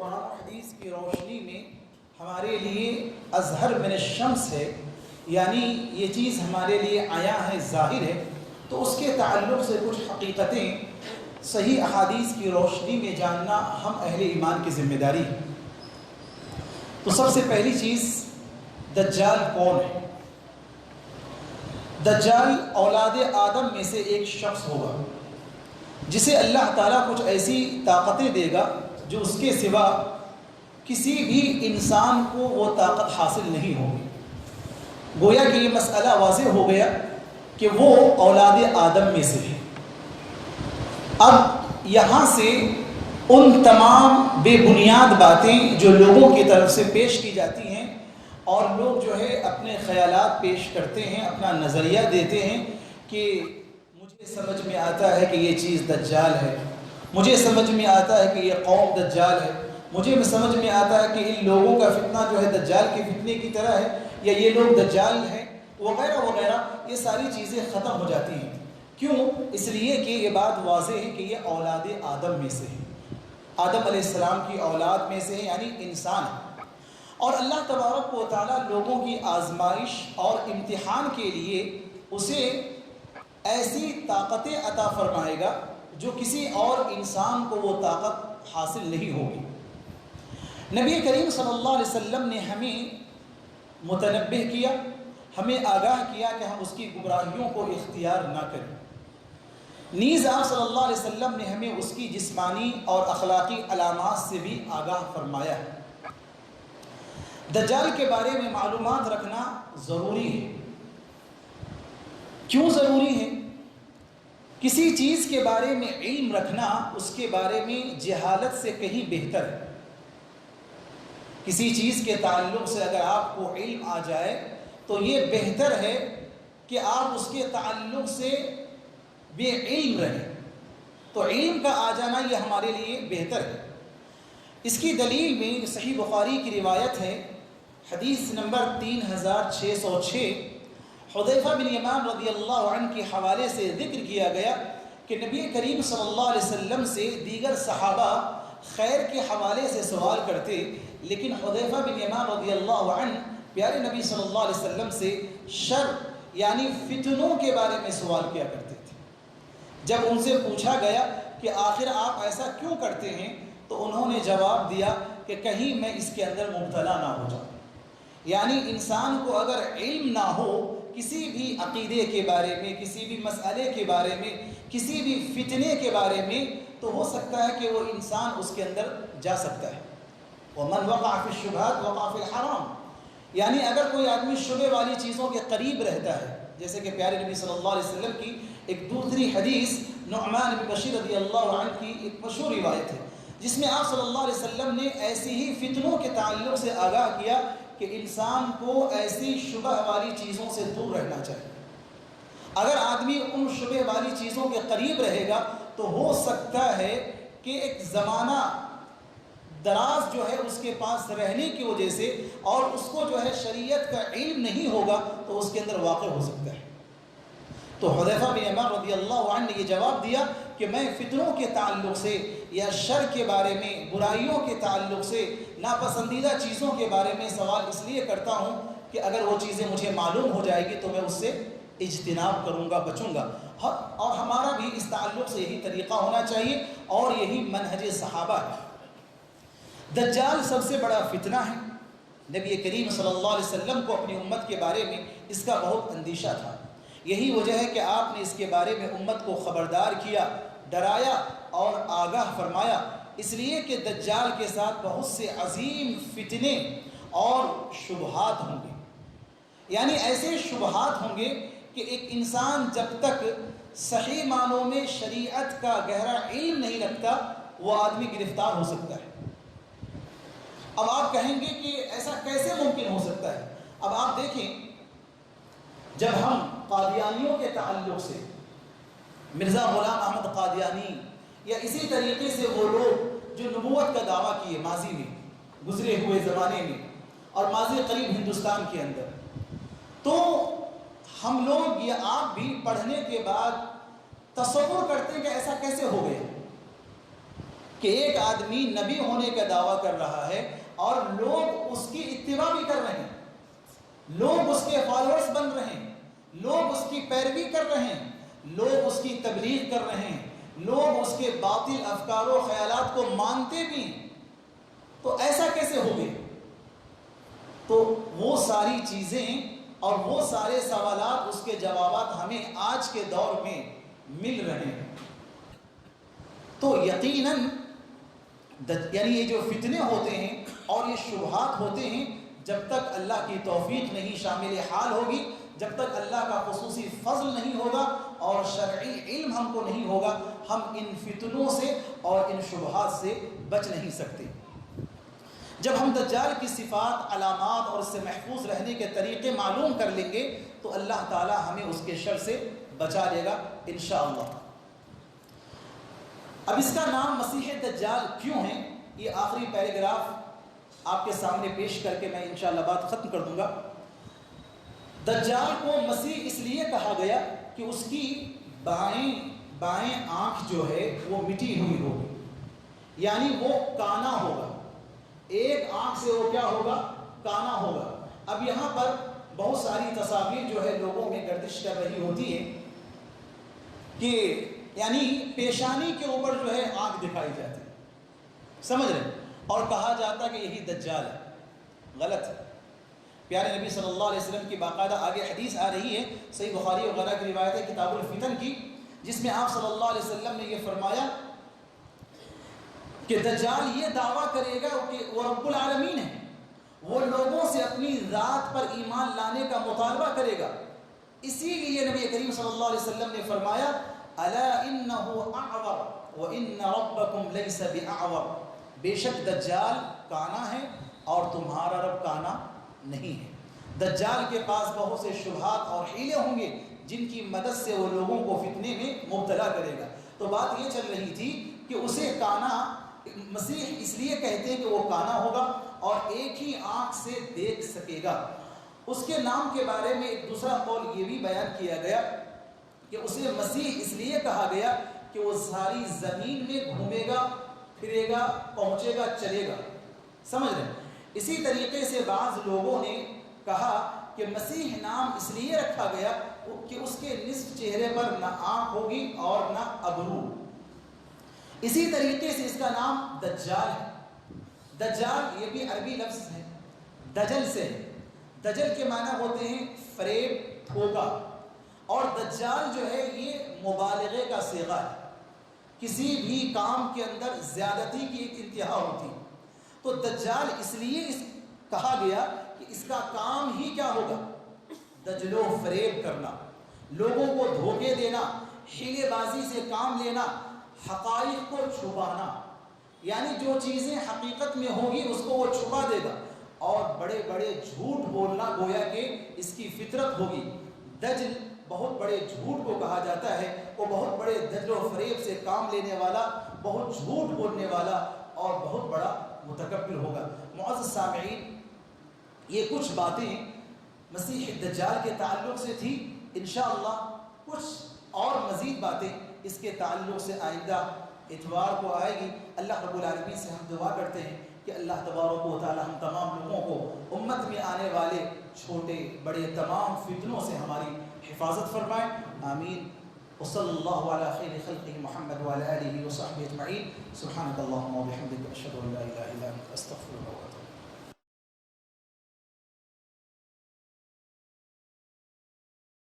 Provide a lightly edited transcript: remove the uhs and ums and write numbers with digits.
قرآن و حدیث کی روشنی میں ہمارے لیے اظہر من الشمس ہے، یعنی یہ چیز ہمارے لیے عیاں ہے، ظاہر ہے، تو اس کے تعلق سے کچھ حقیقتیں صحیح احادیث کی روشنی میں جاننا ہم اہل ایمان کی ذمہ داری ہے۔ تو سب سے پہلی چیز، دجال کون ہے؟ دجال اولاد آدم میں سے ایک شخص ہوگا جسے اللہ تعالیٰ کچھ ایسی طاقتیں دے گا جو اس کے سوا کسی بھی انسان کو وہ طاقت حاصل نہیں ہوگی۔ گویا کہ یہ مسئلہ واضح ہو گیا کہ وہ اولاد آدم میں سے ہے۔ اب یہاں سے ان تمام بے بنیاد باتیں جو لوگوں کی طرف سے پیش کی جاتی ہیں اور لوگ جو ہے اپنے خیالات پیش کرتے ہیں، اپنا نظریہ دیتے ہیں کہ مجھے سمجھ میں آتا ہے کہ یہ چیز دجال ہے، مجھے سمجھ میں آتا ہے کہ یہ قوم دجال ہے، مجھے سمجھ میں آتا ہے کہ ان لوگوں کا فتنہ جو ہے دجال کے فتنے کی طرح ہے، یا یہ لوگ دجال ہیں، وغیرہ وغیرہ، یہ ساری چیزیں ختم ہو جاتی ہیں۔ کیوں؟ اس لیے کہ یہ بات واضح ہے کہ یہ اولاد آدم میں سے ہے، آدم علیہ السلام کی اولاد میں سے ہے، یعنی انسان ہے۔ اور اللہ تبارک و تعالیٰ لوگوں کی آزمائش اور امتحان کے لیے اسے ایسی طاقتیں عطا فرمائے گا جو کسی اور انسان کو وہ طاقت حاصل نہیں ہوگی۔ نبی کریم صلی اللہ علیہ وسلم نے ہمیں متنبہ کیا، ہمیں آگاہ کیا کہ ہم اس کی گمراہیوں کو اختیار نہ کریں۔ نیز آپ صلی اللہ علیہ وسلم نے ہمیں اس کی جسمانی اور اخلاقی علامات سے بھی آگاہ فرمایا ہے۔ دجال کے بارے میں معلومات رکھنا ضروری ہے۔ کیوں ضروری ہے؟ کسی چیز کے بارے میں علم رکھنا اس کے بارے میں جہالت سے کہیں بہتر ہے۔ کسی چیز کے تعلق سے اگر آپ کو علم آ جائے تو یہ بہتر ہے کہ آپ اس کے تعلق سے بے علم رہیں۔ تو علم کا آ جانا یہ ہمارے لیے بہتر ہے۔ اس کی دلیل میں صحیح بخاری کی روایت ہے، حدیث نمبر 3606، حذیفہ بن یمان رضی اللہ عنہ کے حوالے سے ذکر کیا گیا کہ نبی کریم صلی اللہ علیہ وسلم سے دیگر صحابہ خیر کے حوالے سے سوال کرتے، لیکن حذیفہ بن یمان رضی اللہ عنہ پیارے نبی صلی اللہ علیہ وسلم سے شر یعنی فتنوں کے بارے میں سوال کیا کرتے تھے۔ جب ان سے پوچھا گیا کہ آخر آپ ایسا کیوں کرتے ہیں تو انہوں نے جواب دیا کہ کہیں میں اس کے اندر مبتلا نہ ہو جاؤں۔ یعنی انسان کو اگر علم نہ ہو کسی بھی عقیدے کے بارے میں، کسی بھی مسئلے کے بارے میں، کسی بھی فتنے کے بارے میں، تو ہو سکتا ہے کہ وہ انسان اس کے اندر جا سکتا ہے۔ وَمَنْ وَقَعَ فِي الشُّبْهَاتِ وَقَعَ فِي الْحَرَامِ، یعنی اگر کوئی آدمی شبہ والی چیزوں کے قریب رہتا ہے، جیسے کہ پیارے نبی صلی اللہ علیہ وسلم کی ایک دوسری حدیث نعمان بن بشیر رضی اللہ عنہ کی ایک مشہور روایت ہے جس میں آپ صلی اللہ علیہ وسلم نے ایسی ہی فتنوں کے تعلق سے آگاہ کیا کہ انسان کو ایسی شبہ والی چیزوں سے دور رہنا چاہیے۔ اگر آدمی ان شبہ والی چیزوں کے قریب رہے گا تو ہو سکتا ہے کہ ایک زمانہ دراز جو ہے اس کے پاس رہنے کی وجہ سے اور اس کو جو ہے شریعت کا علم نہیں ہوگا تو اس کے اندر واقع ہو سکتا ہے۔ تو حذیفہ بن یمان رضی اللہ عنہ نے یہ جواب دیا کہ میں فتنوں کے تعلق سے یا شر کے بارے میں، برائیوں کے تعلق سے، ناپسندیدہ چیزوں کے بارے میں سوال اس لیے کرتا ہوں کہ اگر وہ چیزیں مجھے معلوم ہو جائے گی تو میں اس سے اجتناب کروں گا، بچوں گا۔ اور ہمارا بھی اس تعلق سے یہی طریقہ ہونا چاہیے اور یہی منہج صحابہ ہے۔ دجال سب سے بڑا فتنہ ہے۔ نبی کریم صلی اللہ علیہ وسلم کو اپنی امت کے بارے میں اس کا بہت اندیشہ تھا۔ یہی وجہ ہے کہ آپ نے اس کے بارے میں امت کو خبردار کیا، ڈرایا اور آگاہ فرمایا، اس لیے کہ دجال کے ساتھ بہت سے عظیم فتنے اور شبہات ہوں گے۔ یعنی ایسے شبہات ہوں گے کہ ایک انسان جب تک صحیح معنوں میں شریعت کا گہرا علم نہیں رکھتا وہ آدمی گرفتار ہو سکتا ہے۔ اب آپ کہیں گے کہ ایسا کیسے ممکن ہو سکتا ہے؟ اب آپ دیکھیں، جب ہم قادیانیوں کے تعلق سے مرزا غلام احمد قادیانی یا اسی طریقے سے وہ لوگ جو نبوت کا دعویٰ کیے ماضی میں، گزرے ہوئے زمانے میں اور ماضی قریب ہندوستان کے اندر، تو ہم لوگ یا آپ بھی پڑھنے کے بعد تصور کرتے ہیں کہ ایسا کیسے ہو گیا کہ ایک آدمی نبی ہونے کا دعویٰ کر رہا ہے اور لوگ اس کی اتباع بھی کر رہے ہیں، لوگ اس کے فالوورز بن رہے ہیں، لوگ اس کی پیروی کر رہے ہیں، لوگ اس کی تبلیغ کر رہے ہیں، لوگ اس کے باطل افکار و خیالات کو مانتے بھی ہیں، تو ایسا کیسے ہو گیا؟ تو وہ ساری چیزیں اور وہ سارے سوالات، اس کے جوابات ہمیں آج کے دور میں مل رہے ہیں۔ تو یقیناً یعنی یہ جو فتنے ہوتے ہیں اور یہ شبہات ہوتے ہیں، جب تک اللہ کی توفیق نہیں شامل حال ہوگی، جب تک اللہ کا خصوصی فضل نہیں ہوگا اور شرعی علم ہم کو نہیں ہوگا، ہم ان فتنوں سے اور ان شبہات سے بچ نہیں سکتے۔ جب ہم دجال کی صفات، علامات اور اس سے محفوظ رہنے کے طریقے معلوم کر لیں گے تو اللہ تعالی ہمیں اس کے شر سے بچا لے گا انشاءاللہ۔ اب اس کا نام مسیح دجال کیوں ہے، یہ آخری پیراگراف آپ کے سامنے پیش کر کے میں انشاءاللہ بات ختم کر دوں گا۔ دجال کو مسیح اس لیے کہا گیا کہ اس کی بائیں آنکھ جو ہے وہ مٹی ہوئی ہوگی، یعنی وہ کانا ہوگا، ایک آنکھ سے وہ کیا ہوگا؟ کانا ہوگا۔ اب یہاں پر بہت ساری تصاویر جو ہے لوگوں میں گردش کر رہی ہوتی ہے کہ یعنی پیشانی کے اوپر جو ہے آنکھ دکھائی جاتی ہے، سمجھ رہے ہیں، اور کہا جاتا کہ یہی دجال ہے۔ غلط ہے۔ پیارے نبی صلی اللہ علیہ وسلم کی باقاعدہ آگے حدیث آ رہی ہے، صحیح بخاری وغیرہ کی روایت ہے کتاب الفتن کی، جس میں آپ صلی اللہ علیہ وسلم نے یہ فرمایا کہ دجال یہ دعویٰ کرے گا کہ وہ رب العالمین ہے، وہ لوگوں سے اپنی ذات پر ایمان لانے کا مطالبہ کرے گا۔ اسی لیے نبی کریم صلی اللہ علیہ وسلم نے فرمایا الا انه اعور وان ربکم لیس باعور، بے شک دجال کانا ہے اور تمہارا رب کانا نہیں ہے۔ دجال کے پاس بہت سے شبہات اور حیلے ہوں گے جن کی مدد سے وہ لوگوں کو فتنے میں مبتلا کرے گا۔ تو بات یہ چل رہی تھی کہ اسے کانا مسیح اس لیے کہتے ہیں کہ وہ کانا ہوگا اور ایک ہی آنکھ سے دیکھ سکے گا۔ اس کے نام کے بارے میں ایک دوسرا قول یہ بھی بیان کیا گیا کہ اسے مسیح اس لیے کہا گیا کہ وہ ساری زمین میں گھومے گا، پھرے گا، پہنچے گا، چلے گا، سمجھ رہے ہیں۔ اسی طریقے سے بعض لوگوں نے کہا کہ مسیح نام اس لیے رکھا گیا کہ اس کے نصف چہرے پر نہ آنکھ ہوگی اور نہ ابرو۔ اسی طریقے سے اس کا نام دجال ہے۔ دجال یہ بھی عربی لفظ ہے، دجل سے ہے۔ دجل کے معنی ہوتے ہیں فریب، دھوکا، اور دجال جو ہے یہ مبالغے کا صیغہ ہے، کسی بھی کام کے اندر زیادتی کی ایک انتہا ہوتی ہے۔ تو دجال اس لیے کہا گیا کہ اس کا کام ہی کیا ہوگا؟ دجل و فریب کرنا، لوگوں کو دھوکے دینا، حیلے بازی سے کام لینا، حقائق کو چھپانا، یعنی جو چیزیں حقیقت میں ہوگی اس کو وہ چھپا دے گا اور بڑے بڑے جھوٹ بولنا گویا کہ اس کی فطرت ہوگی۔ دجل بہت بڑے جھوٹ کو کہا جاتا ہے، وہ بہت بڑے دجل و فریب سے کام لینے والا، بہت جھوٹ بولنے والا اور بہت بڑا متکبر ہوگا۔ معزز سامعین، یہ کچھ باتیں مسیح دجال کے تعلق سے تھی۔ انشاءاللہ کچھ اور مزید باتیں اس کے تعلق سے آئندہ اتوار کو آئے گی۔ اللہ رب العالمین سے ہم دعا کرتے ہیں کہ اللہ تبارک و تعالی ہم تمام لوگوں کو امت میں آنے والے چھوٹے بڑے تمام فتنوں سے ہماری حفاظت فرمائے، آمین۔ وصلی اللہ علی خیر خلقہ محمد وعلی آلہ وصحبہ اجمعین۔ سبحانک اللہم وبحمدک، اشہد ان لا الہ الا انت، استغفرک و اتوب۔